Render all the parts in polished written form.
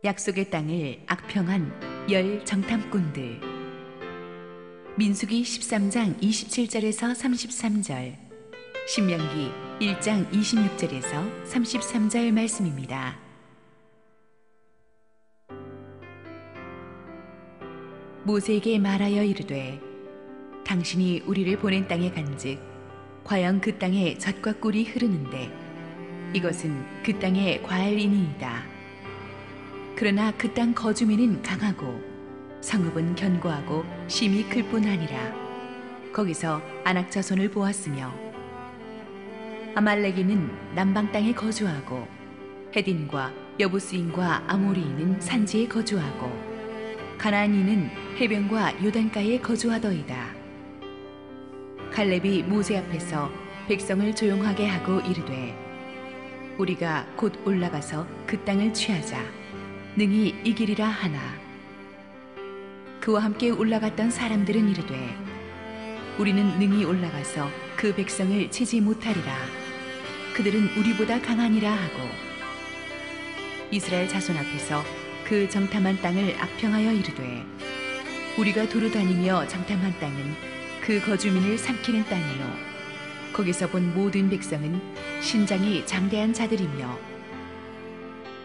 약속의 땅을 악평한 열 정탐꾼들. 민수기 13장 27절에서 33절, 신명기 1장 26절에서 33절 말씀입니다. 모세에게 말하여 이르되, 당신이 우리를 보낸 땅에 간즉 과연 그 땅에 젖과 꿀이 흐르는데 이것은 그 땅의 과일이니이다. 그러나 그 땅 거주민은 강하고 성읍은 견고하고 심히 클 뿐 아니라 거기서 아낙 자손을 보았으며, 아말렉인은 남방 땅에 거주하고 헤딘과 여부스인과 아모리인은 산지에 거주하고 가나안인은 해변과 요단가에 거주하더이다. 갈렙이 모세 앞에서 백성을 조용하게 하고 이르되, 우리가 곧 올라가서 그 땅을 취하자. 능히 이기리라 하나. 그와 함께 올라갔던 사람들은 이르되, 우리는 능히 올라가서 그 백성을 치지 못하리라. 그들은 우리보다 강하니라 하고, 이스라엘 자손 앞에서 그 정탐한 땅을 악평하여 이르되, 우리가 두루 다니며 정탐한 땅은 그 거주민을 삼키는 땅이요, 거기서 본 모든 백성은 신장이 장대한 자들이며,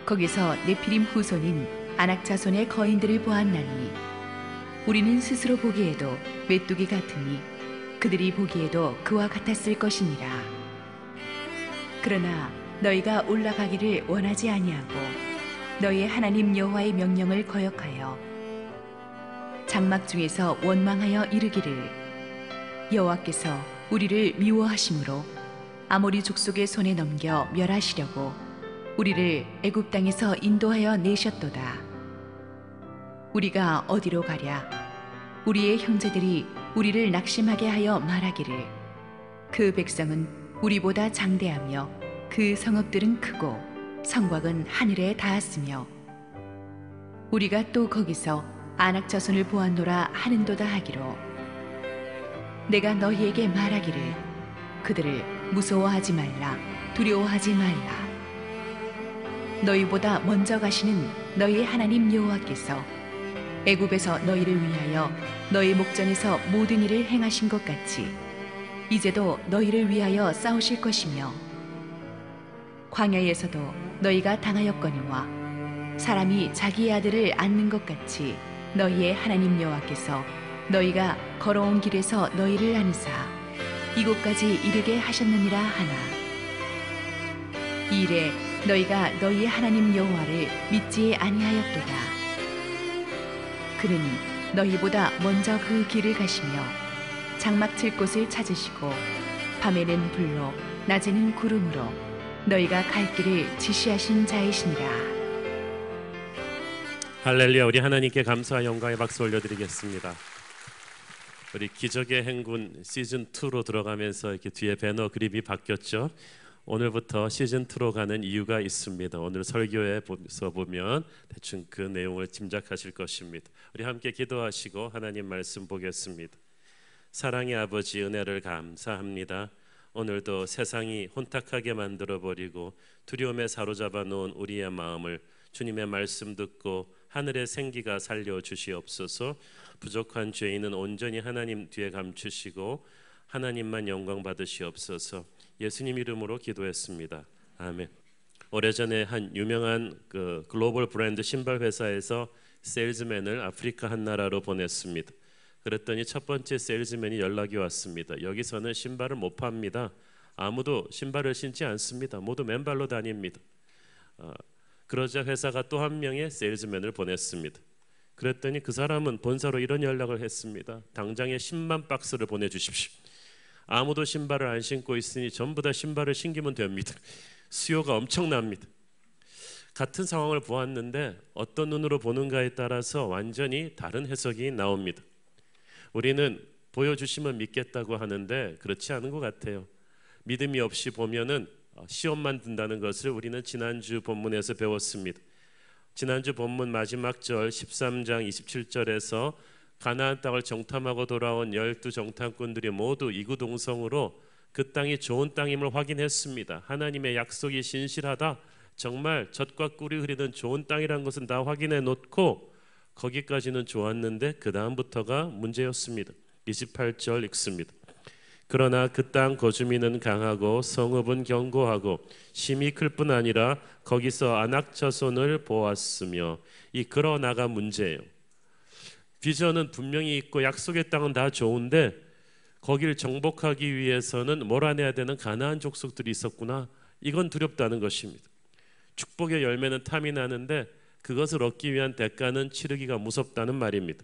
거기서 네피림 후손인 아낙 자손의 거인들을 보았나니 우리는 스스로 보기에도 메뚜기 같으니 그들이 보기에도 그와 같았을 것이니라. 그러나 너희가 올라가기를 원하지 아니하고 너희의 하나님 여호와의 명령을 거역하여 장막 중에서 원망하여 이르기를, 여호와께서 우리를 미워하심으로 아모리 족속의 손에 넘겨 멸하시려고 우리를 애굽 땅에서 인도하여 내셨도다. 우리가 어디로 가랴? 우리의 형제들이 우리를 낙심하게 하여 말하기를, 그 백성은 우리보다 장대하며 그 성읍들은 크고 성곽은 하늘에 닿았으며, 우리가 또 거기서 아낙 자손을 보았노라 하는도다 하기로, 내가 너희에게 말하기를, 그들을 무서워하지 말라, 두려워하지 말라. 너희보다 먼저 가시는 너희의 하나님 여호와께서 애굽에서 너희를 위하여 너희 목전에서 모든 일을 행하신 것 같이 이제도 너희를 위하여 싸우실 것이며, 광야에서도 너희가 당하였거니와 사람이 자기의 아들을 안는 것 같이 너희의 하나님 여호와께서 너희가 걸어온 길에서 너희를 안으사 이곳까지 이르게 하셨느니라 하나. 이래 너희가 너희 하나님 여호와를 믿지 아니하였도다. 그는 너희보다 먼저 그 길을 가시며 장막 칠 곳을 찾으시고 밤에는 불로 낮에는 구름으로 너희가 갈 길을 지시하신 자이시니라. 할렐루야. 우리 하나님께 감사와 영광의 박수 올려드리겠습니다. 우리 기적의 행군 시즌2로 들어가면서 이렇게 뒤에 배너 그림이 바뀌었죠. 오늘부터 시즌2로 가는 이유가 있습니다. 오늘 설교에서 보면 대충 그 내용을 짐작하실 것입니다. 우리 함께 기도하시고 하나님 말씀 보겠습니다. 사랑의 아버지, 은혜를 감사합니다. 오늘도 세상이 혼탁하게 만들어버리고 두려움에 사로잡아 놓은 우리의 마음을 주님의 말씀 듣고 하늘의 생기가 살려주시옵소서. 부족한 죄인은 온전히 하나님 뒤에 감추시고 하나님만 영광 받으시옵소서. 예수님 이름으로 기도했습니다. 아멘. 오래전에 한 유명한 글로벌 브랜드 신발 회사에서 세일즈맨을 아프리카 한 나라로 보냈습니다. 그랬더니 첫 번째 세일즈맨이 연락이 왔습니다. 여기서는 신발을 못 팝니다. 아무도 신발을 신지 않습니다. 모두 맨발로 다닙니다. 그러자 회사가 또 한 명의 세일즈맨을 보냈습니다. 그랬더니 그 사람은 본사로 이런 연락을 했습니다. 당장에 10만 박스를 보내주십시오. 아무도 신발을 안 신고 있으니 전부 다 신발을 신기면 됩니다. 수요가 엄청납니다. 같은 상황을 보았는데 어떤 눈으로 보는가에 따라서 완전히 다른 해석이 나옵니다. 우리는 보여주시면 믿겠다고 하는데 그렇지 않은 것 같아요. 믿음이 없이 보면은 시험만 든다는 것을 우리는 지난주 본문에서 배웠습니다. 지난주 본문 마지막 절 13장 27절에서 가나안 땅을 정탐하고 돌아온 12 정탐꾼들이 모두 이구동성으로 그 땅이 좋은 땅임을 확인했습니다. 하나님의 약속이 신실하다, 정말 젖과 꿀이 흐르는 좋은 땅이라는 것은 다 확인해 놓고 거기까지는 좋았는데 그 다음부터가 문제였습니다. 28절 읽습니다. 그러나 그 땅 거주민은 강하고 성읍은 견고하고 심히 클 뿐 아니라 거기서 안악 자손을 보았으며, 이 그러나가 문제예요. 비전은 분명히 있고 약속의 땅은 다 좋은데 거기를 정복하기 위해서는 몰아내야 되는 가나안 족속들이 있었구나. 이건 두렵다는 것입니다. 축복의 열매는 탐이 나는데 그것을 얻기 위한 대가는 치르기가 무섭다는 말입니다.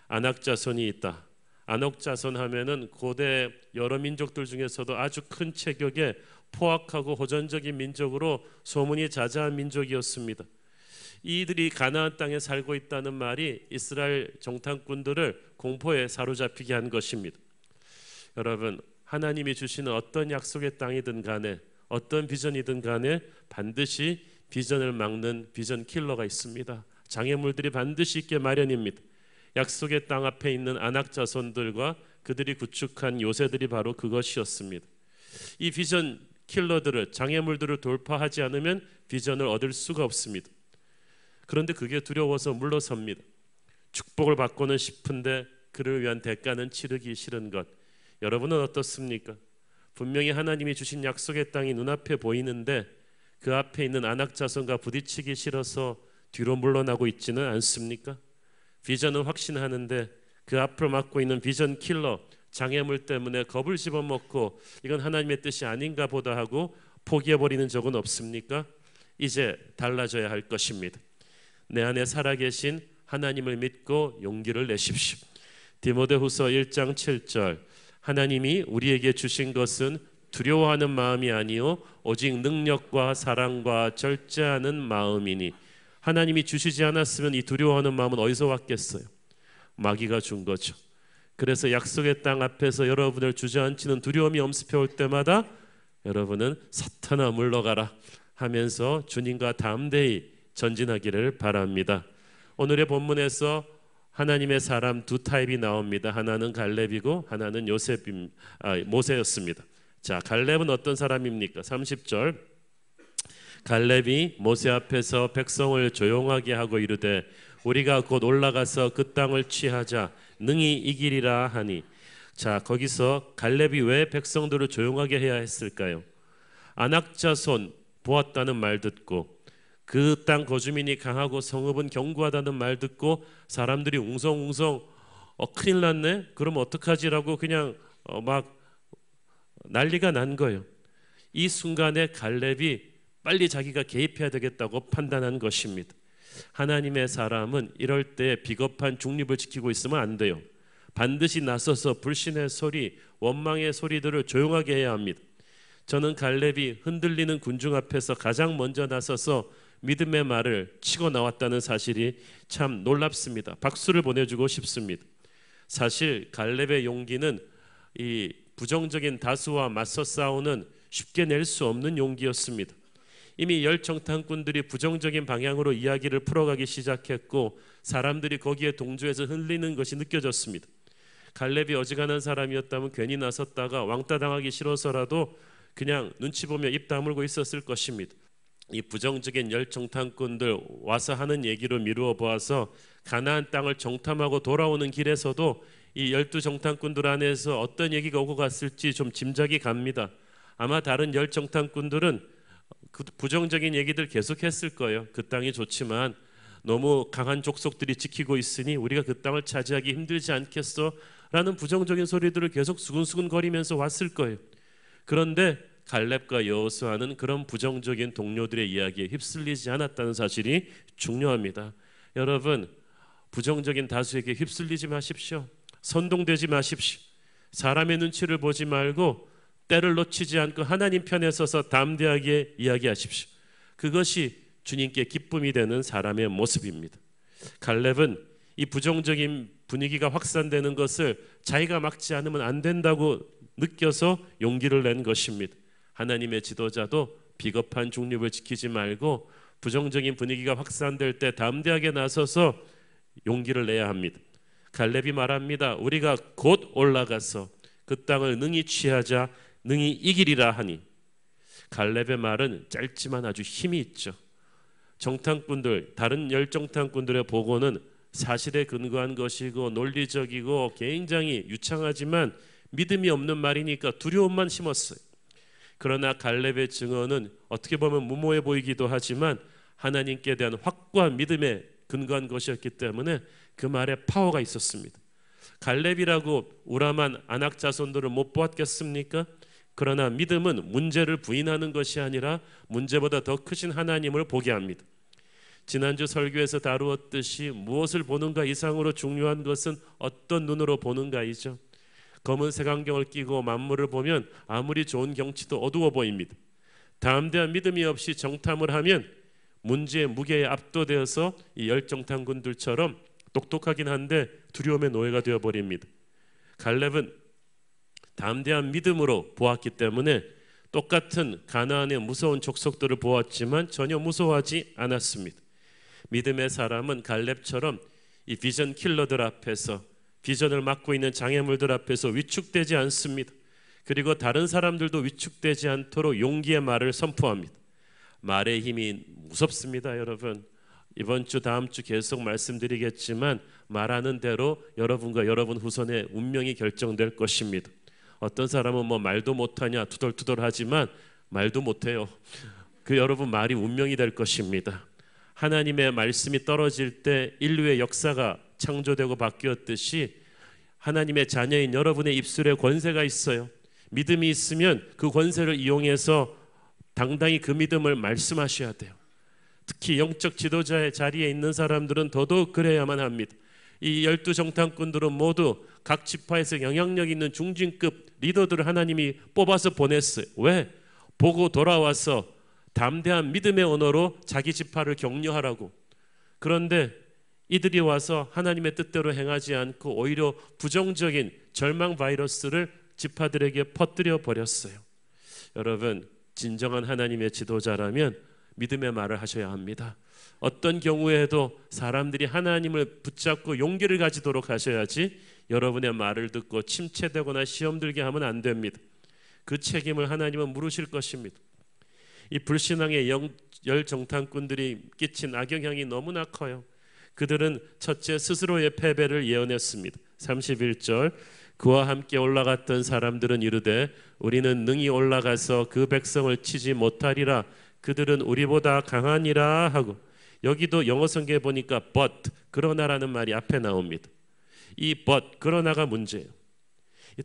안악 자손이 있다. 안악 자손 하면은 고대 여러 민족들 중에서도 아주 큰 체격의 포악하고 호전적인 민족으로 소문이 자자한 민족이었습니다. 이들이 가나안 땅에 살고 있다는 말이 이스라엘 정탐꾼들을 공포에 사로잡히게 한 것입니다. 여러분, 하나님이 주시는 어떤 약속의 땅이든 간에 어떤 비전이든 간에 반드시 비전을 막는 비전 킬러가 있습니다. 장애물들이 반드시 있게 마련입니다. 약속의 땅 앞에 있는 안악 자손들과 그들이 구축한 요새들이 바로 그것이었습니다. 이 비전 킬러들을, 장애물들을 돌파하지 않으면 비전을 얻을 수가 없습니다. 그런데 그게 두려워서 물러섭니다. 축복을 받고는 싶은데 그를 위한 대가는 치르기 싫은 것. 여러분은 어떻습니까? 분명히 하나님이 주신 약속의 땅이 눈앞에 보이는데 그 앞에 있는 안악 자손과 부딪히기 싫어서 뒤로 물러나고 있지는 않습니까? 비전은 확신하는데 그 앞을 막고 있는 비전 킬러, 장애물 때문에 겁을 집어먹고 이건 하나님의 뜻이 아닌가 보다 하고 포기해버리는 적은 없습니까? 이제 달라져야 할 것입니다. 내 안에 살아계신 하나님을 믿고 용기를 내십시오. 디모데후서 1장 7절, 하나님이 우리에게 주신 것은 두려워하는 마음이 아니요 오직 능력과 사랑과 절제하는 마음이니. 하나님이 주시지 않았으면 이 두려워하는 마음은 어디서 왔겠어요? 마귀가 준 거죠. 그래서 약속의 땅 앞에서 여러분을 주저앉히는 두려움이 엄습해 올 때마다 여러분은 사탄아 물러가라 하면서 주님과 담대히 전진하기를 바랍니다. 오늘의 본문에서 하나님의 사람 두 타입이 나옵니다. 하나는 갈렙이고 하나는 모세였습니다. 자, 갈렙은 어떤 사람입니까? 30절, 갈렙이 모세 앞에서 백성을 조용하게 하고 이르되 우리가 곧 올라가서 그 땅을 취하자 능히 이기리라 하니. 자, 거기서 갈렙이 왜 백성들을 조용하게 해야 했을까요? 안악 자손 보았다는 말 듣고 그 땅 거주민이 강하고 성읍은 견고하다는 말 듣고 사람들이 웅성웅성 큰일 났네? 그럼 어떡하지라고 그냥 막 난리가 난 거예요. 이 순간에 갈렙이 빨리 자기가 개입해야 되겠다고 판단한 것입니다. 하나님의 사람은 이럴 때 비겁한 중립을 지키고 있으면 안 돼요. 반드시 나서서 불신의 소리, 원망의 소리들을 조용하게 해야 합니다. 저는 갈렙이 흔들리는 군중 앞에서 가장 먼저 나서서 믿음의 말을 치고 나왔다는 사실이 참 놀랍습니다. 박수를 보내주고 싶습니다. 사실 갈렙의 용기는 이 부정적인 다수와 맞서 싸우는 쉽게 낼 수 없는 용기였습니다. 이미 열 정탐꾼들이 부정적인 방향으로 이야기를 풀어가기 시작했고 사람들이 거기에 동조해서 흘리는 것이 느껴졌습니다. 갈렙이 어지간한 사람이었다면 괜히 나섰다가 왕따 당하기 싫어서라도 그냥 눈치 보며 입 다물고 있었을 것입니다. 이 부정적인 열 정탐꾼들 와서 하는 얘기로 미루어 보아서 가나안 땅을 정탐하고 돌아오는 길에서도 이 12 정탐꾼들 안에서 어떤 얘기가 오고 갔을지 좀 짐작이 갑니다. 아마 다른 열 정탐꾼들은 그 부정적인 얘기들 계속했을 거예요. 그 땅이 좋지만 너무 강한 족속들이 지키고 있으니 우리가 그 땅을 차지하기 힘들지 않겠어? 라는 부정적인 소리들을 계속 수근수근 거리면서 왔을 거예요. 그런데 갈렙과 여호수아는 그런 부정적인 동료들의 이야기에 휩쓸리지 않았다는 사실이 중요합니다. 여러분, 부정적인 다수에게 휩쓸리지 마십시오. 선동되지 마십시오. 사람의 눈치를 보지 말고 때를 놓치지 않고 하나님 편에 서서 담대하게 이야기하십시오. 그것이 주님께 기쁨이 되는 사람의 모습입니다. 갈렙은 이 부정적인 분위기가 확산되는 것을 자기가 막지 않으면 안 된다고 느껴서 용기를 낸 것입니다. 하나님의 지도자도 비겁한 중립을 지키지 말고 부정적인 분위기가 확산될 때 담대하게 나서서 용기를 내야 합니다. 갈렙이 말합니다. 우리가 곧 올라가서 그 땅을 능히 취하자 능히 이기리라 하니. 갈렙의 말은 짧지만 아주 힘이 있죠. 정탐꾼들, 다른 열정탐꾼들의 보고는 사실에 근거한 것이고 논리적이고 굉장히 유창하지만 믿음이 없는 말이니까 두려움만 심었어요. 그러나 갈렙의 증언은 어떻게 보면 무모해 보이기도 하지만 하나님께 대한 확고한 믿음에 근거한 것이었기 때문에 그 말에 파워가 있었습니다. 갈렙이라고 우람한 아낙 자손들을 못 보았겠습니까? 그러나 믿음은 문제를 부인하는 것이 아니라 문제보다 더 크신 하나님을 보게 합니다. 지난주 설교에서 다루었듯이 무엇을 보는가 이상으로 중요한 것은 어떤 눈으로 보는가이죠. 검은 색안경을 끼고 만물을 보면 아무리 좋은 경치도 어두워 보입니다. 담대한 믿음이 없이 정탐을 하면 문제의 무게에 압도되어서 이 열정탐꾼들처럼 똑똑하긴 한데 두려움의 노예가 되어버립니다. 갈렙은 담대한 믿음으로 보았기 때문에 똑같은 가나안의 무서운 족속들을 보았지만 전혀 무서워하지 않았습니다. 믿음의 사람은 갈렙처럼 이 비전 킬러들 앞에서, 비전을 맡고 있는 장애물들 앞에서 위축되지 않습니다. 그리고 다른 사람들도 위축되지 않도록 용기의 말을 선포합니다. 말의 힘이 무섭습니다, 여러분. 이번 주 다음 주 계속 말씀드리겠지만 말하는 대로 여러분과 여러분 후손의 운명이 결정될 것입니다. 어떤 사람은 뭐 말도 못하냐 투덜투덜하지만 말도 못해요. 그 여러분 말이 운명이 될 것입니다. 하나님의 말씀이 떨어질 때 인류의 역사가 창조되고 바뀌었듯이 하나님의 자녀인 여러분의 입술에 권세가 있어요. 믿음이 있으면 그 권세를 이용해서 당당히 그 믿음을 말씀하셔야 돼요. 특히 영적 지도자의 자리에 있는 사람들은 더더욱 그래야만 합니다. 이 12정탐꾼들은 모두 각 지파에서 영향력 있는 중진급 리더들을 하나님이 뽑아서 보냈어요. 왜? 보고 돌아와서 담대한 믿음의 언어로 자기 지파를 격려하라고. 그런데 이들이 와서 하나님의 뜻대로 행하지 않고 오히려 부정적인 절망 바이러스를 지파들에게 퍼뜨려 버렸어요. 여러분, 진정한 하나님의 지도자라면 믿음의 말을 하셔야 합니다. 어떤 경우에도 사람들이 하나님을 붙잡고 용기를 가지도록 하셔야지 여러분의 말을 듣고 침체되거나 시험 들게 하면 안 됩니다. 그 책임을 하나님은 물으실 것입니다. 이 불신앙의 열정탐꾼들이 끼친 악영향이 너무나 커요. 그들은 첫째 스스로의 패배를 예언했습니다. 31절, 그와 함께 올라갔던 사람들은 이르되 우리는 능히 올라가서 그 백성을 치지 못하리라. 그들은 우리보다 강하니라 하고, 여기도 영어 성경에 보니까 but, 그러나라는 말이 앞에 나옵니다. 이 but, 그러나가 문제예요.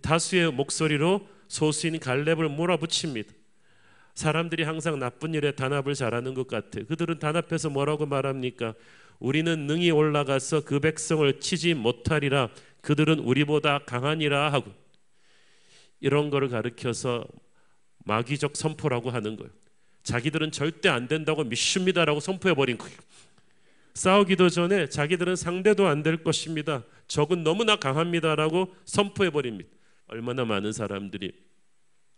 다수의 목소리로 소수인 갈렙을 몰아붙입니다. 사람들이 항상 나쁜 일에 단합을 잘하는 것 같아요. 그들은 단합해서 뭐라고 말합니까? 우리는 능히 올라가서 그 백성을 치지 못하리라. 그들은 우리보다 강하니라 하고, 이런 거를 가르쳐서 마귀적 선포라고 하는 거예요. 자기들은 절대 안 된다고 믿습니다라고 선포해버린 거예요. 싸우기도 전에 자기들은 상대도 안 될 것입니다. 적은 너무나 강합니다라고 선포해버립니다. 얼마나 많은 사람들이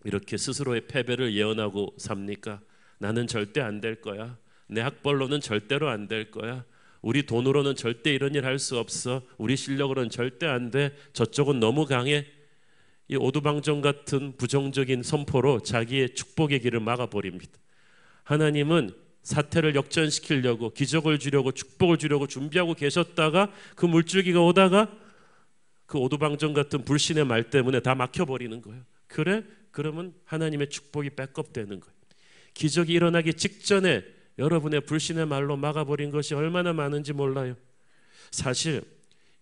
이렇게 스스로의 패배를 예언하고 삽니까? 나는 절대 안 될 거야. 내 학벌로는 절대로 안 될 거야. 우리 돈으로는 절대 이런 일 할 수 없어. 우리 실력으로는 절대 안 돼. 저쪽은 너무 강해. 이 오두방정 같은 부정적인 선포로 자기의 축복의 길을 막아버립니다. 하나님은 사태를 역전시키려고, 기적을 주려고, 축복을 주려고 준비하고 계셨다가 그 물줄기가 오다가 그 오두방정 같은 불신의 말 때문에 다 막혀버리는 거예요. 그래? 그러면 하나님의 축복이 백업되는 거예요. 기적이 일어나기 직전에 여러분의 불신의 말로 막아버린 것이 얼마나 많은지 몰라요. 사실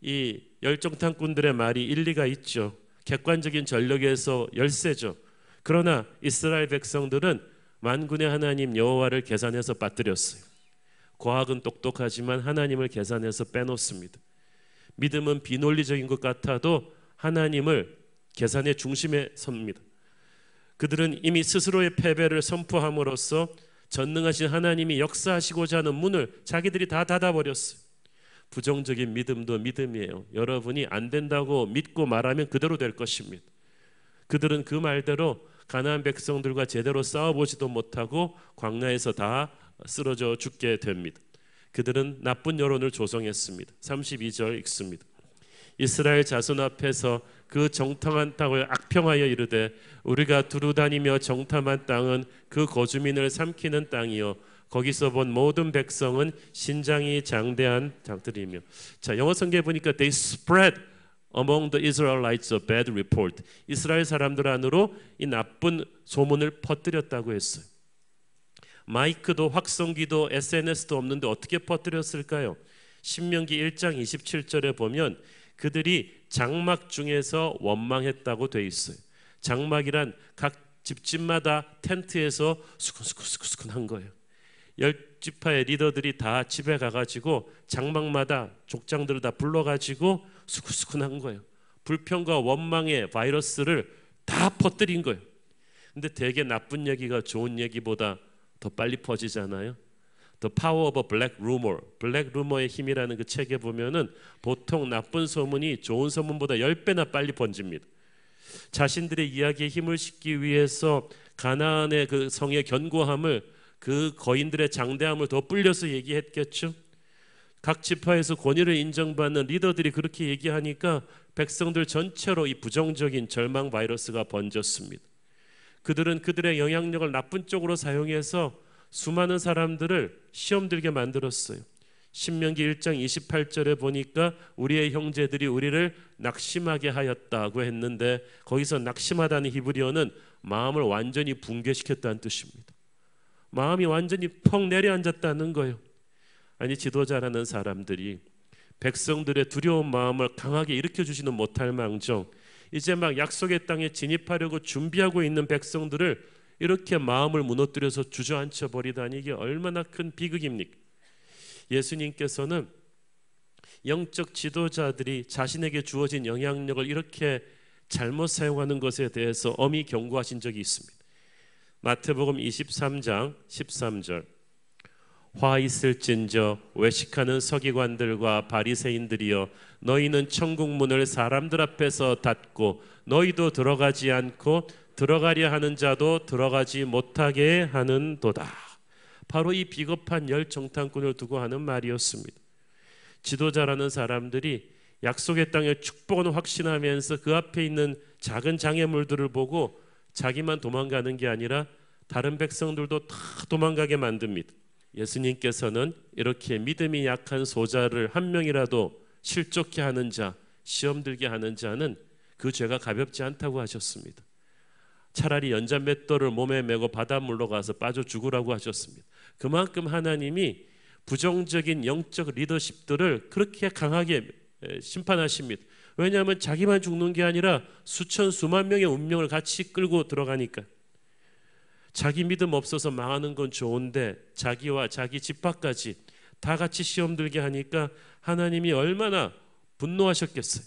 이 열정탐꾼들의 말이 일리가 있죠. 객관적인 전력에서 열세죠. 그러나 이스라엘 백성들은 만군의 하나님 여호와를 계산해서 빠뜨렸어요. 과학은 똑똑하지만 하나님을 계산해서 빼놓습니다. 믿음은 비논리적인 것 같아도 하나님을 계산의 중심에 섭니다. 그들은 이미 스스로의 패배를 선포함으로써 전능하신 하나님이 역사하시고자 하는 문을 자기들이 다 닫아버렸어요. 부정적인 믿음도 믿음이에요. 여러분이 안 된다고 믿고 말하면 그대로 될 것입니다. 그들은 그 말대로 가나안 백성들과 제대로 싸워보지도 못하고 광야에서 다 쓰러져 죽게 됩니다. 그들은 나쁜 여론을 조성했습니다. 32절 읽습니다. 이스라엘 자손 앞에서 그 정탐한 땅을 악평하여 이르되 우리가 두루 다니며 정탐한 땅은 그 거주민을 삼키는 땅이요 거기서 본 모든 백성은 신장이 장대한 자들이며. 자, 영어 성경에 보니까 they spread among the Israelites a bad report. 이스라엘 사람들 안으로 이 나쁜 소문을 퍼뜨렸다고 했어요. 마이크도 확성기도 SNS도 없는데 어떻게 퍼뜨렸을까요? 신명기 1장 27절에 보면 그들이 장막 중에서 원망했다고 돼 있어요. 장막이란 각 집집마다 텐트에서 수근수근한 거예요. 10지파의 리더들이 다 집에 가가지고 장막마다 족장들을 다 불러가지고 수근수근한 거예요. 불평과 원망의 바이러스를 다 퍼뜨린 거예요. 근데 되게 나쁜 얘기가 좋은 얘기보다 더 빨리 퍼지잖아요. The Power of a Black Rumor, 블랙 루머의 힘이라는 그 책에 보면은 보통 나쁜 소문이 좋은 소문보다 10배나 빨리 번집니다. 자신들의 이야기에 힘을 싣기 위해서 가나안의 그 성의 견고함을, 그 거인들의 장대함을 더 불려서 얘기했겠죠. 각 지파에서 권위를 인정받는 리더들이 그렇게 얘기하니까 백성들 전체로 이 부정적인 절망 바이러스가 번졌습니다. 그들은 그들의 영향력을 나쁜 쪽으로 사용해서 수많은 사람들을 시험 들게 만들었어요. 신명기 1장 28절에 보니까 우리의 형제들이 우리를 낙심하게 하였다고 했는데 거기서 낙심하다는 히브리어는 마음을 완전히 붕괴시켰다는 뜻입니다. 마음이 완전히 펑 내려앉았다는 거예요. 아니, 지도자라는 사람들이 백성들의 두려운 마음을 강하게 일으켜주지는 못할 망정 이제 막 약속의 땅에 진입하려고 준비하고 있는 백성들을 이렇게 마음을 무너뜨려서 주저앉혀 버리다니 이게 얼마나 큰 비극입니까? 예수님께서는 영적 지도자들이 자신에게 주어진 영향력을 이렇게 잘못 사용하는 것에 대해서 엄히 경고하신 적이 있습니다. 마태복음 23장 13절 화 있을진저 외식하는 서기관들과 바리새인들이여 너희는 천국 문을 사람들 앞에서 닫고 너희도 들어가지 않고 들어가려 하는 자도 들어가지 못하게 하는도다. 바로 이 비겁한 열 정탐꾼을 두고 하는 말이었습니다. 지도자라는 사람들이 약속의 땅의 축복은 확신하면서 그 앞에 있는 작은 장애물들을 보고 자기만 도망가는 게 아니라 다른 백성들도 다 도망가게 만듭니다. 예수님께서는 이렇게 믿음이 약한 소자를 한 명이라도 실족케 하는 자, 시험 들게 하는 자는 그 죄가 가볍지 않다고 하셨습니다. 차라리 연자맷돌을 몸에 메고 바닷물로 가서 빠져 죽으라고 하셨습니다. 그만큼 하나님이 부정적인 영적 리더십들을 그렇게 강하게 심판하십니다. 왜냐하면 자기만 죽는 게 아니라 수천 수만 명의 운명을 같이 끌고 들어가니까. 자기 믿음 없어서 망하는 건 좋은데 자기와 자기 집밖까지 다 같이 시험 들게 하니까 하나님이 얼마나 분노하셨겠어요.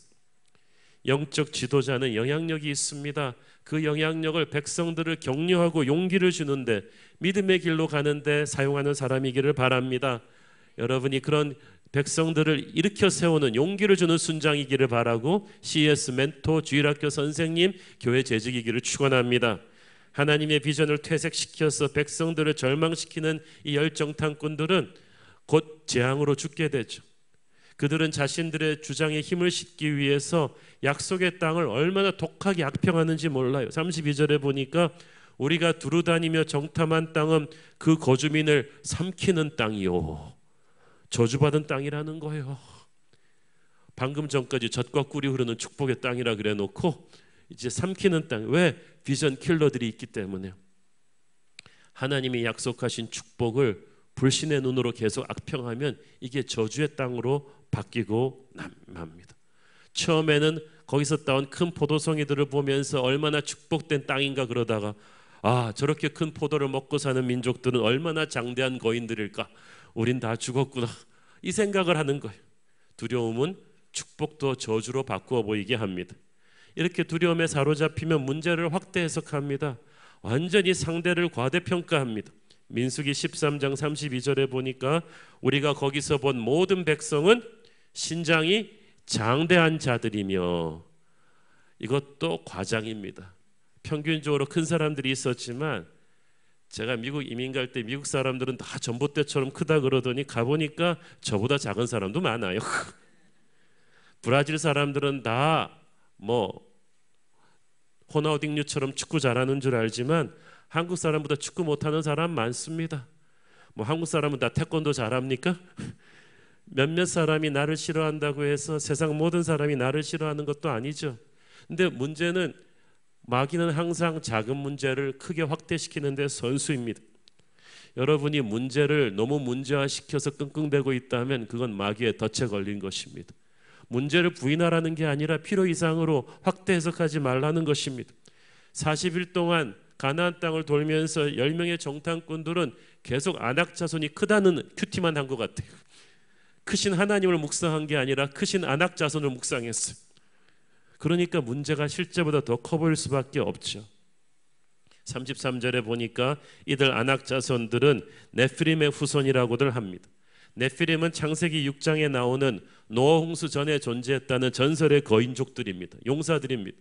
영적 지도자는 영향력이 있습니다. 그 영향력을 백성들을 격려하고 용기를 주는데 믿음의 길로 가는데 사용하는 사람이기를 바랍니다. 여러분이 그런 백성들을 일으켜 세우는 용기를 주는 순장이기를 바라고 CS 멘토 주일학교 선생님 교회 재직이기를 축원합니다. 하나님의 비전을 퇴색시켜서 백성들을 절망시키는 이 열정탐꾼들은 곧 재앙으로 죽게 되죠. 그들은 자신들의 주장에 힘을 싣기 위해서 약속의 땅을 얼마나 독하게 악평하는지 몰라요. 32절에 보니까 우리가 두루 다니며 정탐한 땅은 그 거주민을 삼키는 땅이요. 저주받은 땅이라는 거예요. 방금 전까지 젖과 꿀이 흐르는 축복의 땅이라 그래 놓고 이제 삼키는 땅. 왜? 비전 킬러들이 있기 때문에요. 하나님이 약속하신 축복을 불신의 눈으로 계속 악평하면 이게 저주의 땅으로 바뀌고 납니다. 처음에는 거기서 따온 큰 포도송이들을 보면서 얼마나 축복된 땅인가 그러다가 저렇게 큰 포도를 먹고 사는 민족들은 얼마나 장대한 거인들일까? 우린 다 죽었구나. 이 생각을 하는 거예요. 두려움은 축복도 저주로 바꾸어 보이게 합니다. 이렇게 두려움에 사로잡히면 문제를 확대 해석합니다. 완전히 상대를 과대평가합니다. 민수기 13장 32절에 보니까 우리가 거기서 본 모든 백성은 신장이 장대한 자들이며, 이것도 과장입니다. 평균적으로 큰 사람들이 있었지만 제가 미국 이민 갈 때 미국 사람들은 다 전봇대처럼 크다 그러더니 가보니까 저보다 작은 사람도 많아요. 브라질 사람들은 다 뭐 호나우딩뉴처럼 축구 잘하는 줄 알지만 한국 사람보다 축구 못하는 사람 많습니다. 뭐 한국 사람은 다 태권도 잘합니까? 몇몇 사람이 나를 싫어한다고 해서 세상 모든 사람이 나를 싫어하는 것도 아니죠. 근데 문제는 마귀는 항상 작은 문제를 크게 확대시키는 데 선수입니다. 여러분이 문제를 너무 문제화시켜서 끙끙대고 있다면 그건 마귀의 덫에 걸린 것입니다. 문제를 부인하라는 게 아니라 필요 이상으로 확대 해석하지 말라는 것입니다. 40일 동안 가나안 땅을 돌면서 10명의 정탐꾼들은 계속 안악 자손이 크다는 큐티만 한 것 같아요. 크신 하나님을 묵상한 게 아니라 크신 안악 자손을 묵상했어요. 그러니까 문제가 실제보다 더 커 보일 수밖에 없죠. 33절에 보니까 이들 안악 자손들은 네피림의 후손이라고들 합니다. 네피림은 창세기 6장에 나오는 노아 홍수 전에 존재했다는 전설의 거인족들입니다. 용사들입니다.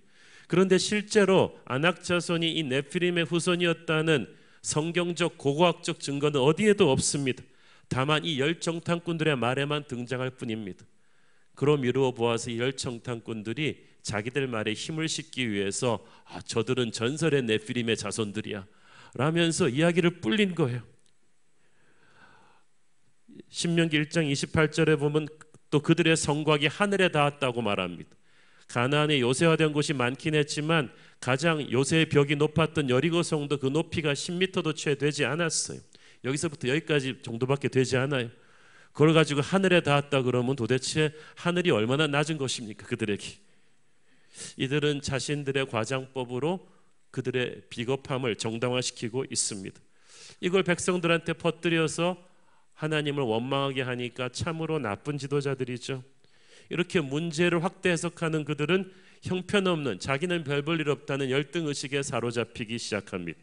그런데 실제로 안악 자손이 이 네피림의 후손이었다는 성경적 고고학적 증거는 어디에도 없습니다. 다만 이 열 정탐꾼들의 말에만 등장할 뿐입니다. 그로 미루어 보아서 이 열 정탐꾼들이 자기들 말에 힘을 싣기 위해서 저들은 전설의 네피림의 자손들이야 라면서 이야기를 뿔린 거예요. 신명기 1장 28절에 보면 또 그들의 성곽이 하늘에 닿았다고 말합니다. 가나안에 요새화된 곳이 많긴 했지만 가장 요새의 벽이 높았던 여리고 성도 그 높이가 10m도 채 되지 않았어요. 여기서부터 여기까지 정도밖에 되지 않아요. 그걸 가지고 하늘에 닿았다 그러면 도대체 하늘이 얼마나 낮은 것입니까? 그들에게. 이들은 자신들의 과장법으로 그들의 비겁함을 정당화시키고 있습니다. 이걸 백성들한테 퍼뜨려서 하나님을 원망하게 하니까 참으로 나쁜 지도자들이죠. 이렇게 문제를 확대 해석하는 그들은 형편없는, 자기는 별 볼 일 없다는 열등의식에 사로잡히기 시작합니다.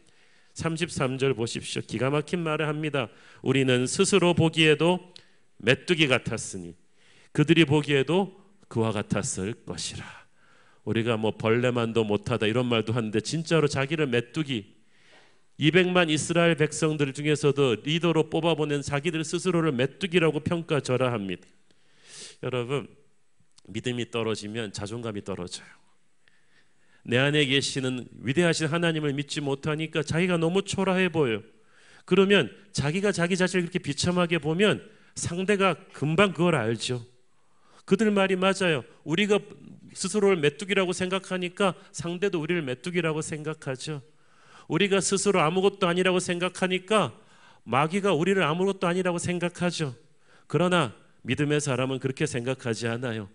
33절 보십시오. 기가 막힌 말을 합니다. 우리는 스스로 보기에도 메뚜기 같았으니 그들이 보기에도 그와 같았을 것이라. 우리가 뭐 벌레만도 못하다 이런 말도 하는데 진짜로 자기를 메뚜기, 200만 이스라엘 백성들 중에서도 리더로 뽑아보낸 자기들 스스로를 메뚜기라고 평가절하합니다. 여러분, 믿음이 떨어지면 자존감이 떨어져요. 내 안에 계시는 위대하신 하나님을 믿지 못하니까 자기가 너무 초라해 보여요. 그러면 자기가 자기 자신을 그렇게 비참하게 보면 상대가 금방 그걸 알죠. 그들 말이 맞아요. 우리가 스스로를 메뚜기라고 생각하니까 상대도 우리를 메뚜기라고 생각하죠. 우리가 스스로 아무것도 아니라고 생각하니까 마귀가 우리를 아무것도 아니라고 생각하죠. 그러나 믿음의 사람은 그렇게 생각하지 않아요.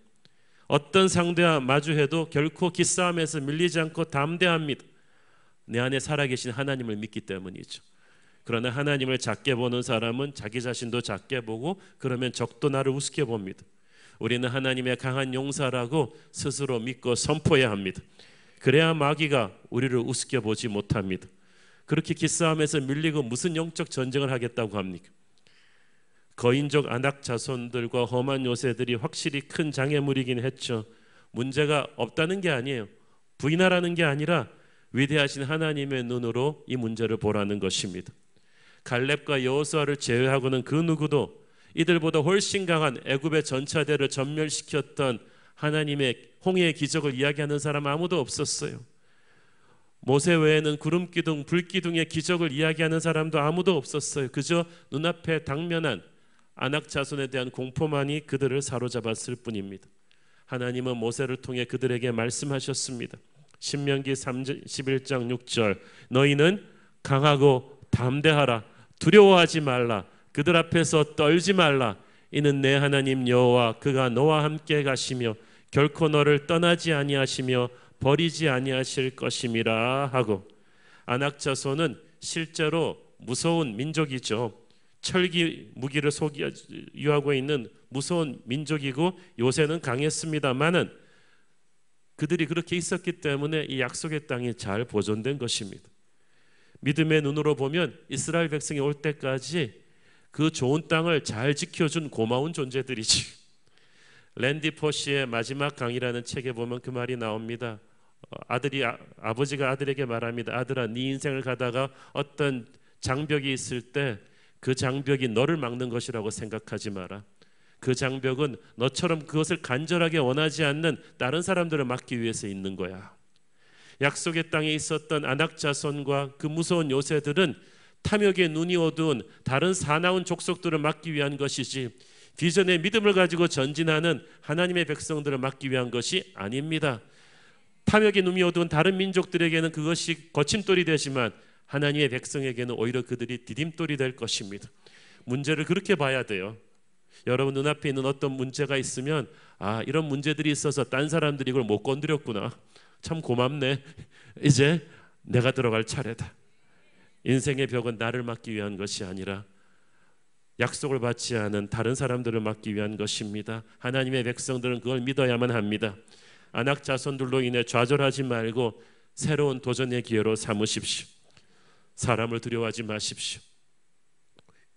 어떤 상대와 마주해도 결코 기싸움에서 밀리지 않고 담대합니다. 내 안에 살아계신 하나님을 믿기 때문이죠. 그러나 하나님을 작게 보는 사람은 자기 자신도 작게 보고 그러면 적도 나를 우습게 봅니다. 우리는 하나님의 강한 용사라고 스스로 믿고 선포해야 합니다. 그래야 마귀가 우리를 우습게 보지 못합니다. 그렇게 기싸움에서 밀리고 무슨 영적 전쟁을 하겠다고 합니까? 거인족 안악 자손들과 험한 요새들이 확실히 큰 장애물이긴 했죠. 문제가 없다는 게 아니에요. 부인하라는 게 아니라 위대하신 하나님의 눈으로 이 문제를 보라는 것입니다. 갈렙과 여호수아를 제외하고는 그 누구도 이들보다 훨씬 강한 애굽의 전차대를 전멸시켰던 하나님의 홍해의 기적을 이야기하는 사람 아무도 없었어요. 모세 외에는 구름기둥, 불기둥의 기적을 이야기하는 사람도 아무도 없었어요. 그저 눈앞에 당면한 안악 자손에 대한 공포만이 그들을 사로잡았을 뿐입니다. 하나님은 모세를 통해 그들에게 말씀하셨습니다. 신명기 11장 6절 너희는 강하고 담대하라. 두려워하지 말라. 그들 앞에서 떨지 말라. 이는 내 하나님 여호와 그가 너와 함께 가시며 결코 너를 떠나지 아니하시며 버리지 아니하실 것임이라 하고, 안악 자손은 실제로 무서운 민족이죠. 철기 무기를 소유하고 있는 무서운 민족이고 요새는 강했습니다만은 그들이 그렇게 있었기 때문에 이 약속의 땅이 잘 보존된 것입니다. 믿음의 눈으로 보면 이스라엘 백성이 올 때까지 그 좋은 땅을 잘 지켜준 고마운 존재들이지. 랜디 포시의 마지막 강이라는 책에 보면 그 말이 나옵니다. 아버지가 아들에게 말합니다. 아들아, 네 인생을 가다가 어떤 장벽이 있을 때 그 장벽이 너를 막는 것이라고 생각하지 마라. 그 장벽은 너처럼 그것을 간절하게 원하지 않는 다른 사람들을 막기 위해서 있는 거야. 약속의 땅에 있었던 아낙 자손과 그 무서운 요새들은 탐욕의 눈이 어두운 다른 사나운 족속들을 막기 위한 것이지, 비전의 믿음을 가지고 전진하는 하나님의 백성들을 막기 위한 것이 아닙니다. 탐욕의 눈이 어두운 다른 민족들에게는 그것이 거침돌이 되지만 하나님의 백성에게는 오히려 그들이 디딤돌이 될 것입니다. 문제를 그렇게 봐야 돼요. 여러분 눈앞에 있는 어떤 문제가 있으면 이런 문제들이 있어서 딴 사람들이 이걸 못 건드렸구나, 참 고맙네, 이제 내가 들어갈 차례다. 인생의 벽은 나를 막기 위한 것이 아니라 약속을 받지 않은 다른 사람들을 막기 위한 것입니다. 하나님의 백성들은 그걸 믿어야만 합니다. 아낙 자손들로 인해 좌절하지 말고 새로운 도전의 기회로 삼으십시오. 사람을 두려워하지 마십시오.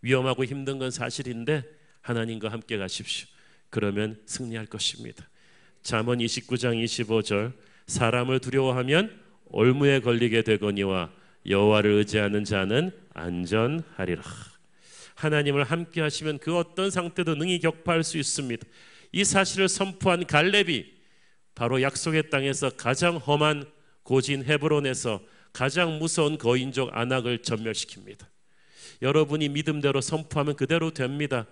위험하고 힘든 건 사실인데 하나님과 함께 가십시오. 그러면 승리할 것입니다. 잠언 29장 25절, 사람을 두려워하면 올무에 걸리게 되거니와 여호와를 의지하는 자는 안전하리라. 하나님을 함께 하시면 그 어떤 상태도 능히 격파할 수 있습니다. 이 사실을 선포한 갈렙이 바로 약속의 땅에서 가장 험한 고진 헤브론에서 가장 무서운 거인족 아낙을 전멸시킵니다. 여러분이 믿음대로 선포하면 그대로 됩니다.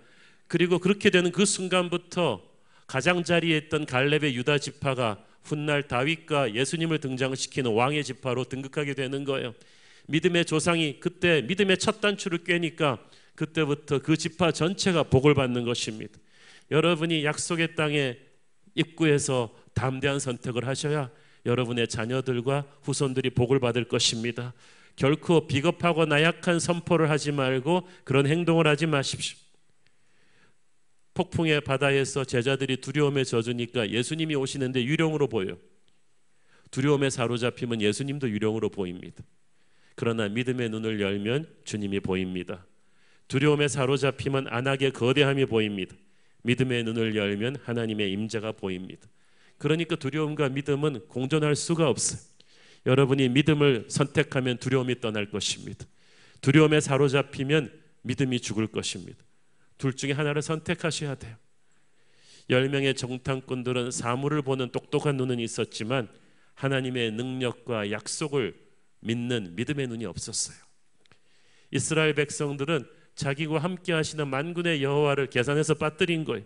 그리고 그렇게 되는 그 순간부터 가장자리에 있던 갈렙의 유다 지파가 훗날 다윗과 예수님을 등장시키는 왕의 지파로 등극하게 되는 거예요. 믿음의 조상이 그때 믿음의 첫 단추를 꿰니까 그때부터 그 지파 전체가 복을 받는 것입니다. 여러분이 약속의 땅에 입구에서 담대한 선택을 하셔야 여러분의 자녀들과 후손들이 복을 받을 것입니다. 결코 비겁하고 나약한 선포를 하지 말고 그런 행동을 하지 마십시오. 폭풍의 바다에서 제자들이 두려움에 젖으니까 예수님이 오시는데 유령으로 보여요. 두려움에 사로잡히면 예수님도 유령으로 보입니다. 그러나 믿음의 눈을 열면 주님이 보입니다. 두려움에 사로잡히면 안악의 거대함이 보입니다. 믿음의 눈을 열면 하나님의 임재가 보입니다. 그러니까 두려움과 믿음은 공존할 수가 없어요. 여러분이 믿음을 선택하면 두려움이 떠날 것입니다. 두려움에 사로잡히면 믿음이 죽을 것입니다. 둘 중에 하나를 선택하셔야 돼요. 10명의 정탐꾼들은 사물을 보는 똑똑한 눈은 있었지만 하나님의 능력과 약속을 믿는 믿음의 눈이 없었어요. 이스라엘 백성들은 자기와 함께 하시는 만군의 여호와를 계산해서 빠뜨린 거예요.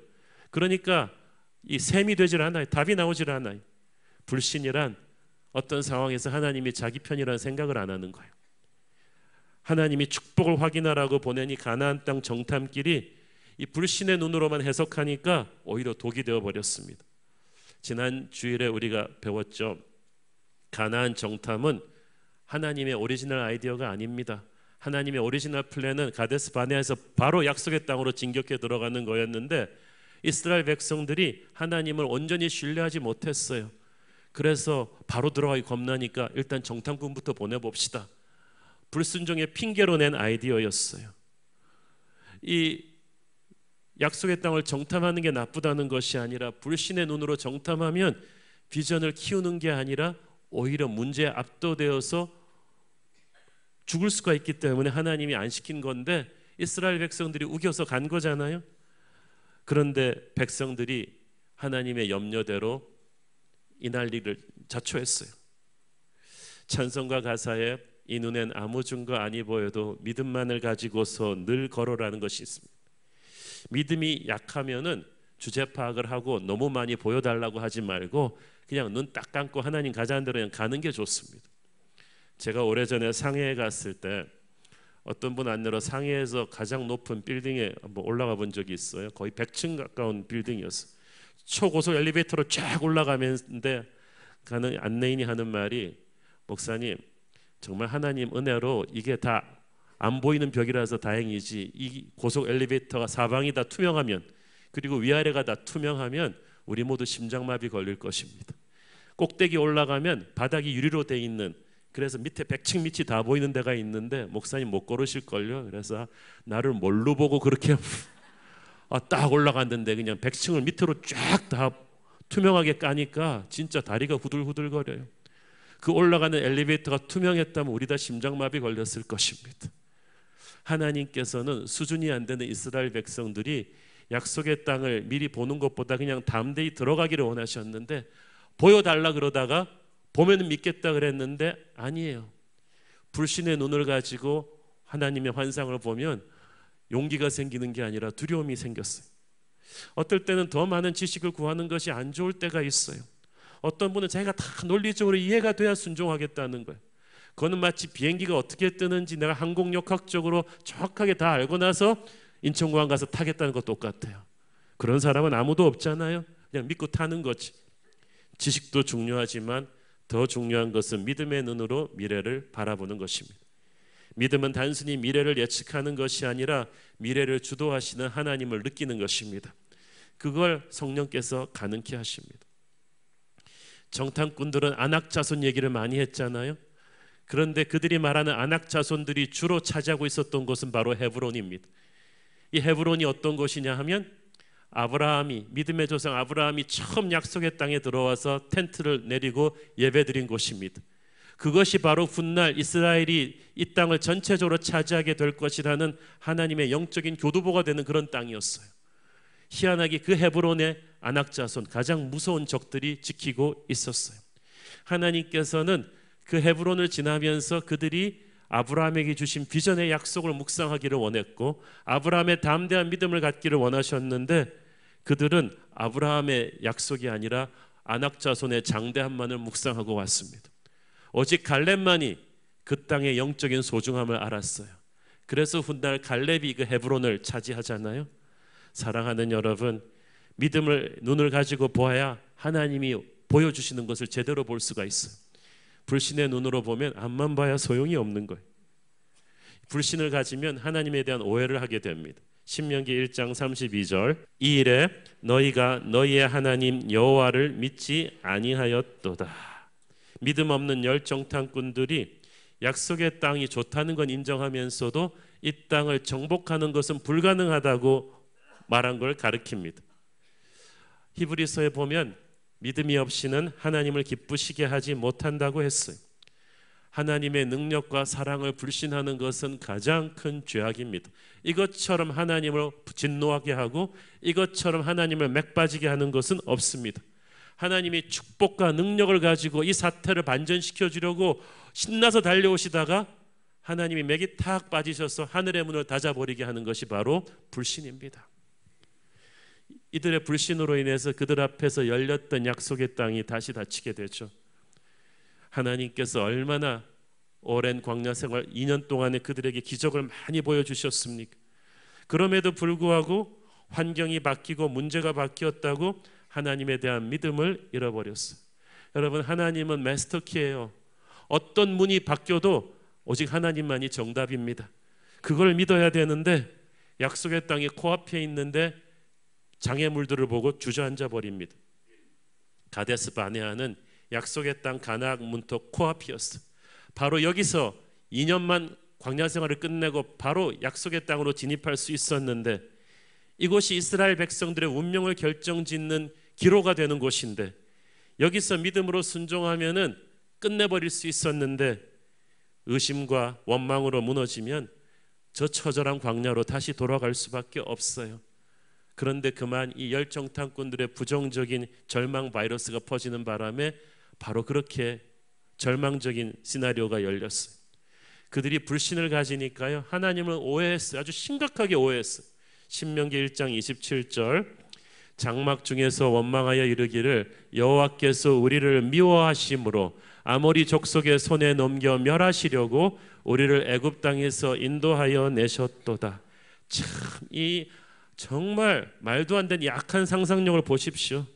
그러니까 이 셈이 되질 않아요. 답이 나오질 않아요. 불신이란 어떤 상황에서 하나님이 자기 편이라는 생각을 안 하는 거예요. 하나님이 축복을 확인하라고 보내니 가나안 땅 정탐길이 이 불신의 눈으로만 해석하니까 오히려 독이 되어 버렸습니다. 지난 주일에 우리가 배웠죠. 가나안 정탐은 하나님의 오리지널 아이디어가 아닙니다. 하나님의 오리지널 플랜은 가데스 바네아에서 바로 약속의 땅으로 진격해 들어가는 거였는데 이스라엘 백성들이 하나님을 온전히 신뢰하지 못했어요. 그래서 바로 들어가기 겁나니까 일단 정탐꾼부터 보내봅시다. 불순종의 핑계로 낸 아이디어였어요. 이 약속의 땅을 정탐하는 게 나쁘다는 것이 아니라 불신의 눈으로 정탐하면 비전을 키우는 게 아니라 오히려 문제에 압도되어서 죽을 수가 있기 때문에 하나님이 안 시킨 건데 이스라엘 백성들이 우겨서 간 거잖아요. 그런데 백성들이 하나님의 염려대로 이 난리를 자초했어요. 찬송가 가사에 이 눈엔 아무 증거 아니 보여도 믿음만을 가지고서 늘 걸어라는 것이 있습니다. 믿음이 약하면은 주제 파악을 하고 너무 많이 보여달라고 하지 말고 그냥 눈 딱 감고 하나님 가자는 대로 그냥 가는 게 좋습니다. 제가 오래전에 상해에 갔을 때 어떤 분 안내로 상해에서 가장 높은 빌딩에 한번 올라가 본 적이 있어요. 거의 100층 가까운 빌딩이었어요. 초고속 엘리베이터로 쫙 올라가는데 가는 안내인이 하는 말이 목사님 정말 하나님 은혜로 이게 다 안 보이는 벽이라서 다행이지 이 고속 엘리베이터가 사방이 다 투명하면 그리고 위아래가 다 투명하면 우리 모두 심장마비 걸릴 것입니다. 꼭대기 올라가면 바닥이 유리로 돼 있는 그래서 밑에 100층 밑이 다 보이는 데가 있는데 목사님 못 걸으실걸요. 그래서 나를 뭘로 보고 그렇게 딱 올라갔는데 그냥 100층을 밑으로 쫙 다 투명하게 까니까 진짜 다리가 후들후들거려요. 그 올라가는 엘리베이터가 투명했다면 우리 다 심장마비 걸렸을 것입니다. 하나님께서는 수준이 안 되는 이스라엘 백성들이 약속의 땅을 미리 보는 것보다 그냥 담대히 들어가기를 원하셨는데, 보여달라 그러다가 보면 믿겠다 그랬는데 아니에요. 불신의 눈을 가지고 하나님의 환상을 보면 용기가 생기는 게 아니라 두려움이 생겼어요. 어떨 때는 더 많은 지식을 구하는 것이 안 좋을 때가 있어요. 어떤 분은 자기가 다 논리적으로 이해가 돼야 순종하겠다는 거예요. 그거는 마치 비행기가 어떻게 뜨는지 내가 항공역학적으로 정확하게 다 알고 나서 인천공항 가서 타겠다는 것 똑같아요. 그런 사람은 아무도 없잖아요. 그냥 믿고 타는 거지. 지식도 중요하지만 더 중요한 것은 믿음의 눈으로 미래를 바라보는 것입니다. 믿음은 단순히 미래를 예측하는 것이 아니라 미래를 주도하시는 하나님을 느끼는 것입니다. 그걸 성령께서 가능케 하십니다. 정탐꾼들은 아낙 자손 얘기를 많이 했잖아요. 그런데 그들이 말하는 아낙 자손들이 주로 차지하고 있었던 곳은 바로 헤브론입니다. 이 헤브론이 어떤 곳이냐 하면 아브라함이, 믿음의 조상 아브라함이 처음 약속의 땅에 들어와서 텐트를 내리고 예배드린 곳입니다. 그것이 바로 훗날 이스라엘이 이 땅을 전체적으로 차지하게 될 것이라는 하나님의 영적인 교두보가 되는 그런 땅이었어요. 희한하게 그 헤브론의 아낙 자손, 가장 무서운 적들이 지키고 있었어요. 하나님께서는 그 헤브론을 지나면서 그들이 아브라함에게 주신 비전의 약속을 묵상하기를 원했고, 아브라함의 담대한 믿음을 갖기를 원하셨는데, 그들은 아브라함의 약속이 아니라 아낙 자손의 장대함만을 묵상하고 왔습니다. 오직 갈렙만이 그 땅의 영적인 소중함을 알았어요. 그래서 훗날 갈렙이 그 헤브론을 차지하잖아요. 사랑하는 여러분, 믿음을 눈을 가지고 보아야 하나님이 보여주시는 것을 제대로 볼 수가 있어요. 불신의 눈으로 보면 앞만 봐야 소용이 없는 거예요. 불신을 가지면 하나님에 대한 오해를 하게 됩니다. 신명기 1장 32절, 이 일에 너희가 너희의 하나님 여호와를 믿지 아니하였도다. 믿음 없는 열정탐꾼들이 약속의 땅이 좋다는 건 인정하면서도 이 땅을 정복하는 것은 불가능하다고 말한 걸 가리킵니다. 히브리서에 보면 믿음이 없이는 하나님을 기쁘시게 하지 못한다고 했어요. 하나님의 능력과 사랑을 불신하는 것은 가장 큰 죄악입니다. 이것처럼 하나님을 진노하게 하고 이것처럼 하나님을 맥빠지게 하는 것은 없습니다. 하나님이 축복과 능력을 가지고 이 사태를 반전시켜 주려고 신나서 달려오시다가 하나님이 맥이 탁 빠지셔서 하늘의 문을 닫아버리게 하는 것이 바로 불신입니다. 이들의 불신으로 인해서 그들 앞에서 열렸던 약속의 땅이 다시 닫히게 되죠. 하나님께서 얼마나 오랜 광야 생활 2년 동안에 그들에게 기적을 많이 보여주셨습니까? 그럼에도 불구하고 환경이 바뀌고 문제가 바뀌었다고 하나님에 대한 믿음을 잃어버렸어요. 여러분, 하나님은 마스터키예요. 어떤 문이 바뀌어도 오직 하나님만이 정답입니다. 그걸 믿어야 되는데 약속의 땅이 코앞에 있는데 장애물들을 보고 주저앉아 버립니다. 가데스 바네아는 약속의 땅 가나안 문턱 코앞이었어. 바로 여기서 2년만 광야 생활을 끝내고 바로 약속의 땅으로 진입할 수 있었는데, 이곳이 이스라엘 백성들의 운명을 결정짓는 기로가 되는 곳인데, 여기서 믿음으로 순종하면은 끝내버릴 수 있었는데 의심과 원망으로 무너지면 저 처절한 광야로 다시 돌아갈 수밖에 없어요. 그런데 그만 이 열정탐꾼들의 부정적인 절망 바이러스가 퍼지는 바람에 바로 그렇게 절망적인 시나리오가 열렸어요. 그들이 불신을 가지니까요, 하나님을 오해했어요. 아주 심각하게 오해했어요. 신명기 1장 27절, 장막 중에서 원망하여 이르기를 여호와께서 우리를 미워하심으로 아모리 족속의 손에 넘겨 멸하시려고 우리를 애굽 땅에서 인도하여 내셨도다. 참, 이 정말 말도 안 되는 약한 상상력을 보십시오.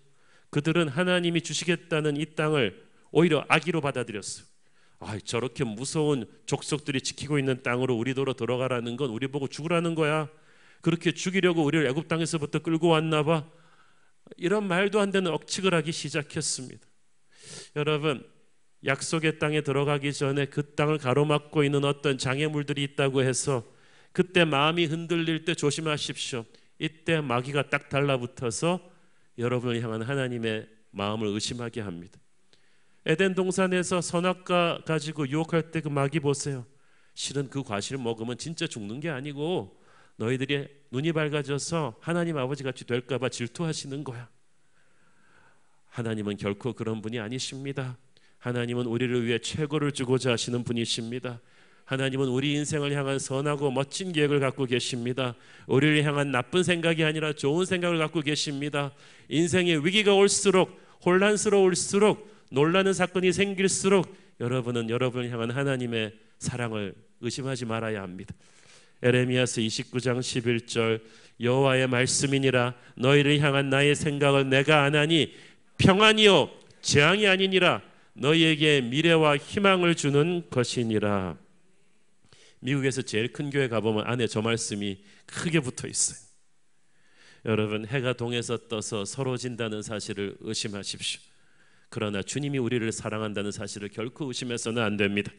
그들은 하나님이 주시겠다는 이 땅을 오히려 악의로 받아들였어요. 저렇게 무서운 족속들이 지키고 있는 땅으로 우리도로 들어가라는 건 우리 보고 죽으라는 거야. 그렇게 죽이려고 우리를 애굽 땅에서부터 끌고 왔나 봐. 이런 말도 안 되는 억측을 하기 시작했습니다. 여러분, 약속의 땅에 들어가기 전에 그 땅을 가로막고 있는 어떤 장애물들이 있다고 해서 그때 마음이 흔들릴 때 조심하십시오. 이때 마귀가 딱 달라붙어서 여러분을 향한 하나님의 마음을 의심하게 합니다. 에덴 동산에서 선악과 가지고 유혹할 때 그 마귀 보세요. 실은 그 과실을 먹으면 진짜 죽는 게 아니고 너희들이 눈이 밝아져서 하나님 아버지 같이 될까 봐 질투하시는 거야. 하나님은 결코 그런 분이 아니십니다. 하나님은 우리를 위해 최고를 주고자 하시는 분이십니다. 하나님은 우리 인생을 향한 선하고 멋진 계획을 갖고 계십니다. 우리를 향한 나쁜 생각이 아니라 좋은 생각을 갖고 계십니다. 인생의 위기가 올수록, 혼란스러울수록, 놀라는 사건이 생길수록 여러분은 여러분을 향한 하나님의 사랑을 의심하지 말아야 합니다. 에레미야서 29장 11절 여호와의 말씀이니라 너희를 향한 나의 생각을 내가 아나니 평안이요 재앙이 아니니라 너희에게 미래와 희망을 주는 것이니라. 미국에서 제일 큰 교회 가보면 안에 저 말씀이 크게 붙어 있어요. 여러분, 해가 동에서 떠서 서러진다는 사실을 의심하십시오. 그러나 주님이 우리를 사랑한다는 사실을 결코 의심해서는 안 됩니다.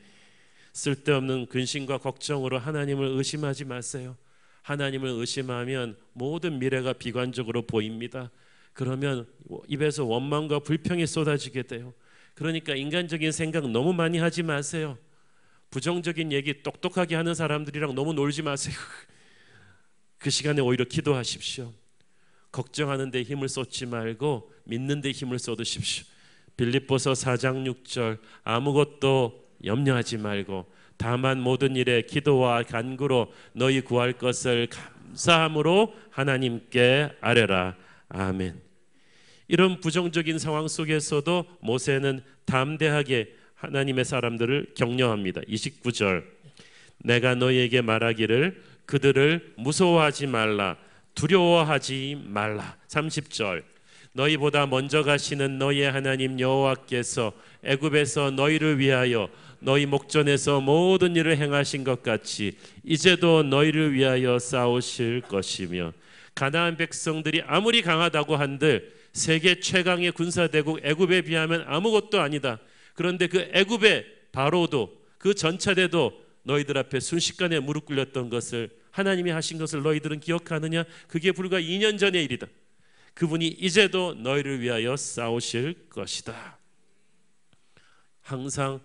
쓸데없는 근심과 걱정으로 하나님을 의심하지 마세요. 하나님을 의심하면 모든 미래가 비관적으로 보입니다. 그러면 입에서 원망과 불평이 쏟아지게 돼요. 그러니까 인간적인 생각 너무 많이 하지 마세요. 부정적인 얘기 똑똑하게 하는 사람들이랑 너무 놀지 마세요. 그 시간에 오히려 기도하십시오. 걱정하는 데 힘을 쏟지 말고 믿는 데 힘을 쏟으십시오. 빌립보서 4장 6절 아무것도 염려하지 말고 다만 모든 일에 기도와 간구로 너희 구할 것을 감사함으로 하나님께 아뢰라. 아멘. 이런 부정적인 상황 속에서도 모세는 담대하게 하나님의 사람들을 격려합니다. 29절 내가 너희에게 말하기를 그들을 무서워하지 말라 두려워하지 말라. 30절 너희보다 먼저 가시는 너희의 하나님 여호와께서 애굽에서 너희를 위하여 너희 목전에서 모든 일을 행하신 것 같이 이제도 너희를 위하여 싸우실 것이며 가나안 백성들이 아무리 강하다고 한들 세계 최강의 군사대국 애굽에 비하면 아무것도 아니다. 그런데 그 애굽의 바로도 그 전차대도 너희들 앞에 순식간에 무릎 꿇렸던 것을 하나님이 하신 것을 너희들은 기억하느냐? 그게 불과 2년 전의 일이다. 그분이 이제도 너희를 위하여 싸우실 것이다. 항상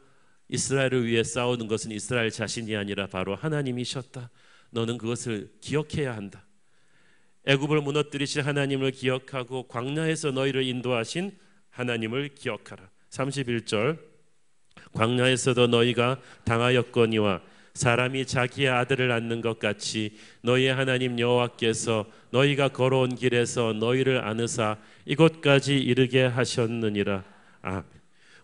이스라엘을 위해 싸우는 것은 이스라엘 자신이 아니라 바로 하나님이셨다. 너는 그것을 기억해야 한다. 애굽을 무너뜨리신 하나님을 기억하고 광야에서 너희를 인도하신 하나님을 기억하라. 31절 광야에서도 너희가 당하였거니와 사람이 자기의 아들을 낳는 것 같이 너희의 하나님 여호와께서 너희가 걸어온 길에서 너희를 안으사 이곳까지 이르게 하셨느니라. 아멘.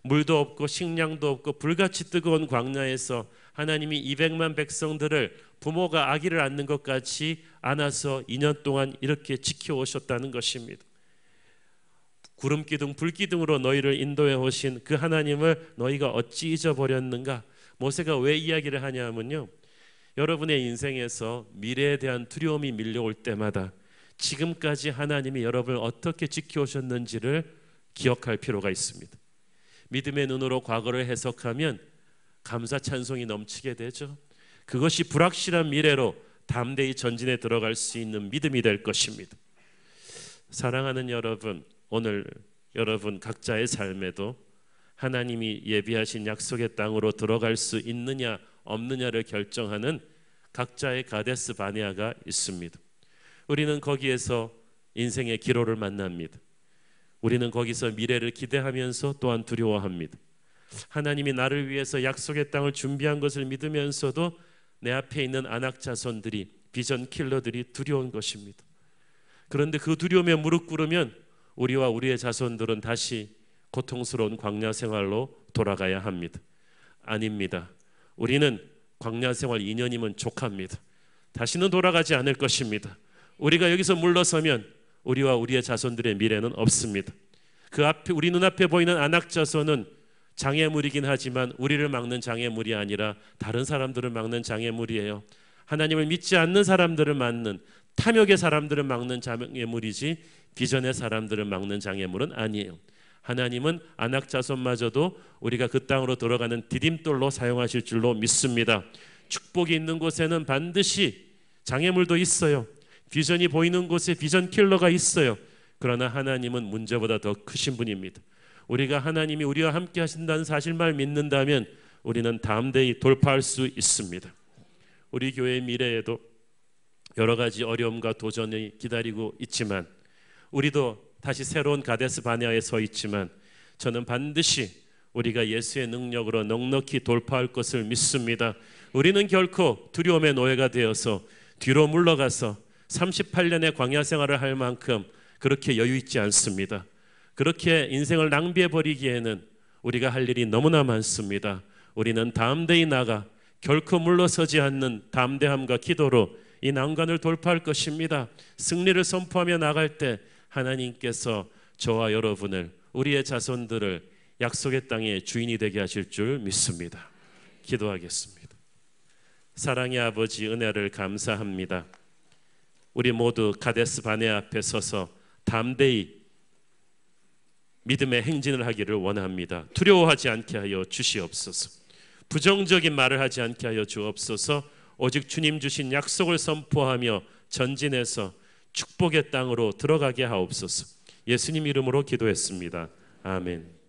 물도 없고 식량도 없고 불같이 뜨거운 광야에서 하나님이 200만 백성들을 부모가 아기를 안는 것 같이 안아서 2년 동안 이렇게 지켜오셨다는 것입니다. 구름기둥 불기둥으로 너희를 인도해 오신 그 하나님을 너희가 어찌 잊어버렸는가? 모세가 왜 이야기를 하냐면요, 여러분의 인생에서 미래에 대한 두려움이 밀려올 때마다 지금까지 하나님이 여러분을 어떻게 지켜오셨는지를 기억할 필요가 있습니다. 믿음의 눈으로 과거를 해석하면 감사 찬송이 넘치게 되죠. 그것이 불확실한 미래로 담대히 전진에 들어갈 수 있는 믿음이 될 것입니다. 사랑하는 여러분, 오늘 여러분 각자의 삶에도 하나님이 예비하신 약속의 땅으로 들어갈 수 있느냐 없느냐를 결정하는 각자의 가데스 바네아가 있습니다. 우리는 거기에서 인생의 기로를 만납니다. 우리는 거기서 미래를 기대하면서 또한 두려워합니다. 하나님이 나를 위해서 약속의 땅을 준비한 것을 믿으면서도 내 앞에 있는 안악자손들이, 비전 킬러들이 두려운 것입니다. 그런데 그 두려움에 무릎 꿇으면 우리와 우리의 자손들은 다시 고통스러운 광야 생활로 돌아가야 합니다. 아닙니다. 우리는 광야 생활 2년이면 족합니다. 다시는 돌아가지 않을 것입니다. 우리가 여기서 물러서면 우리와 우리의 자손들의 미래는 없습니다. 그 앞에, 우리 눈앞에 보이는 안악자손은 장애물이긴 하지만 우리를 막는 장애물이 아니라 다른 사람들을 막는 장애물이에요. 하나님을 믿지 않는 사람들을 막는, 탐욕의 사람들을 막는 장애물이지 비전의 사람들을 막는 장애물은 아니에요. 하나님은 안악자손마저도 우리가 그 땅으로 들어가는 디딤돌로 사용하실 줄로 믿습니다. 축복이 있는 곳에는 반드시 장애물도 있어요. 비전이 보이는 곳에 비전 킬러가 있어요. 그러나 하나님은 문제보다 더 크신 분입니다. 우리가 하나님이 우리와 함께 하신다는 사실만 믿는다면 우리는 담대히 돌파할 수 있습니다. 우리 교회의 미래에도 여러 가지 어려움과 도전이 기다리고 있지만, 우리도 다시 새로운 가데스 바네아에 서 있지만, 저는 반드시 우리가 예수의 능력으로 넉넉히 돌파할 것을 믿습니다. 우리는 결코 두려움의 노예가 되어서 뒤로 물러가서 38년의 광야 생활을 할 만큼 그렇게 여유 있지 않습니다. 그렇게 인생을 낭비해 버리기에는 우리가 할 일이 너무나 많습니다. 우리는 담대히 나가 결코 물러서지 않는 담대함과 기도로 이 난관을 돌파할 것입니다. 승리를 선포하며 나갈 때 하나님께서 저와 여러분을, 우리의 자손들을 약속의 땅의 주인이 되게 하실 줄 믿습니다. 기도하겠습니다. 사랑의 아버지, 은혜를 감사합니다. 우리 모두 가데스 바네아 앞에 서서 담대히 믿음의 행진을 하기를 원합니다. 두려워하지 않게 하여 주시옵소서. 부정적인 말을 하지 않게 하여 주옵소서. 오직 주님 주신 약속을 선포하며 전진해서 축복의 땅으로 들어가게 하옵소서. 예수님 이름으로 기도했습니다. 아멘.